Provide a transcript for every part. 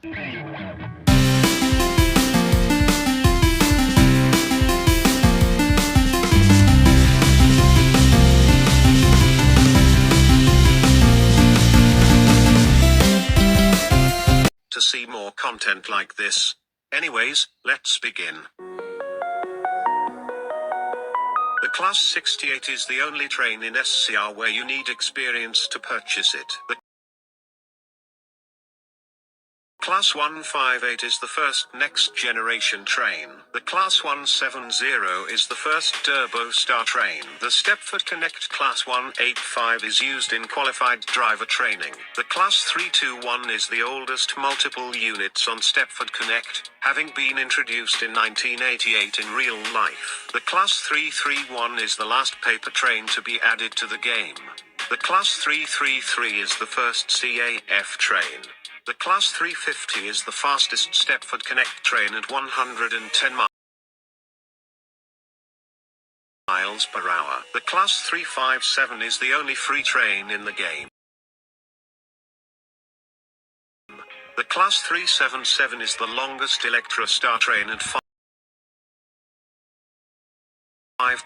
To see more content like this. Anyways, let's begin. The Class 68 is the only train in SCR where you need experience to purchase it. The Class 158 is the first next-generation train. The Class 170 is the first turbo-star train. The Stepford Connect Class 185 is used in qualified driver training. The Class 321 is the oldest multiple units on Stepford Connect, having been introduced in 1988 in real life. The Class 331 is the last paper train to be added to the game. The Class 333 is the first CAF train. The Class 350 is the fastest Stepford Connect train at 110 miles per hour. The Class 357 is the only free train in the game. The Class 377 is the longest Electra Star train at 5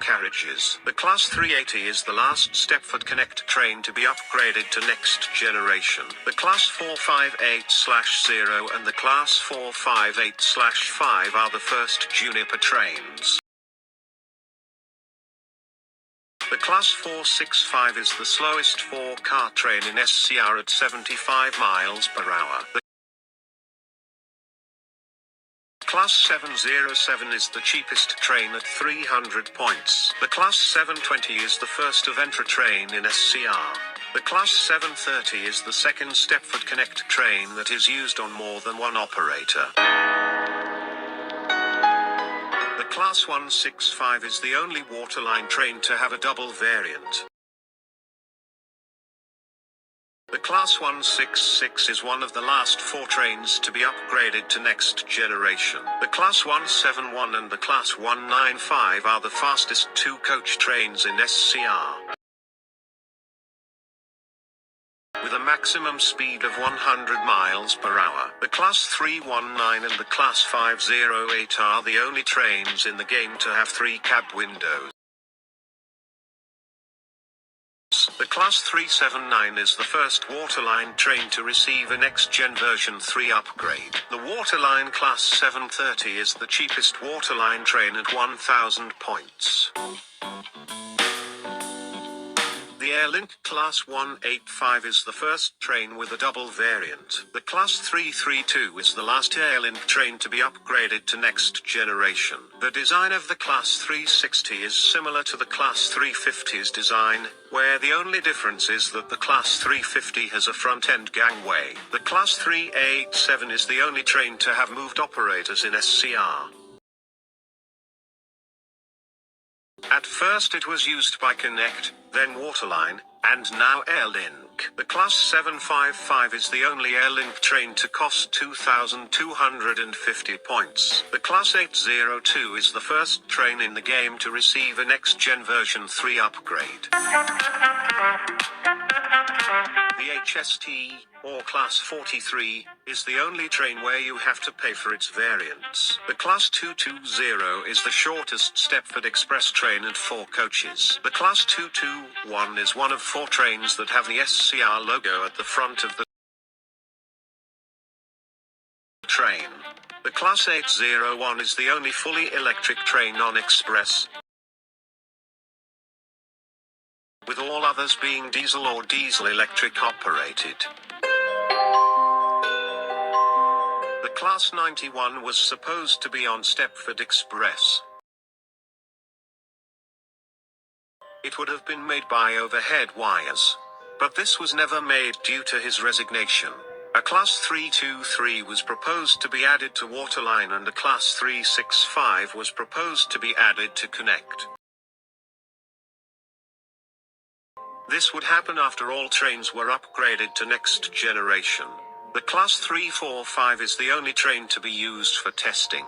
carriages. The Class 380 is the last Stepford Connect train to be upgraded to next generation. The Class 458/0 and the Class 458/5 are the first Juniper trains. The Class 465 is the slowest 4-car train in SCR at 75 miles per hour. The Class 707 is the cheapest train at 300 points. The Class 720 is the first Aventra train in SCR. The Class 730 is the second Stepford Connect train that is used on more than one operator. The Class 165 is the only waterline train to have a double variant. The Class 166 is one of the last 4 trains to be upgraded to next generation. The Class 171 and the Class 195 are the fastest 2-coach trains in SCR. With a maximum speed of 100 miles per hour. The Class 319 and the Class 508 are the only trains in the game to have 3 cab windows. The Class 379 is the first waterline train to receive a next-gen version 3 upgrade. The Waterline Class 730 is the cheapest waterline train at 1,000 points. The Airlink Class 185 is the first train with a double variant. The Class 332 is the last Airlink train to be upgraded to next generation. The design of the Class 360 is similar to the Class 350's design, where the only difference is that the Class 350 has a front-end gangway. The Class 387 is the only train to have moved operators in SCR. At first it was used by Connect, then Waterline, and now Airlink. The Class 755 is the only Airlink train to cost 2,250 points. The Class 802 is the first train in the game to receive a next-gen version 3 upgrade. The HST, or Class 43, is the only train where you have to pay for its variants. The Class 220 is the shortest Stepford Express train at 4 coaches. The Class 221 is one of 4 trains that have the SCR logo at the front of the train. The Class 801 is the only fully electric train on Express, with all others being diesel or diesel-electric operated. The Class 91 was supposed to be on Stepford Express. It would have been made by overhead wires, but this was never made due to his resignation. A Class 323 was proposed to be added to Waterline and a Class 365 was proposed to be added to Connect. This would happen after all trains were upgraded to next generation. The Class 345 is the only train to be used for testing.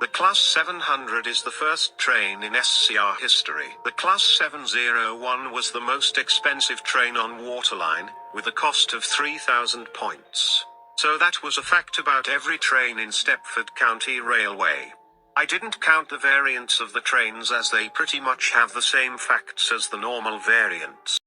The Class 700 is the first train in SCR history. The Class 701 was the most expensive train on Waterline, with a cost of 3,000 points. So that was a fact about every train in Stepford County Railway. I didn't count the variants of the trains as they pretty much have the same facts as the normal variants.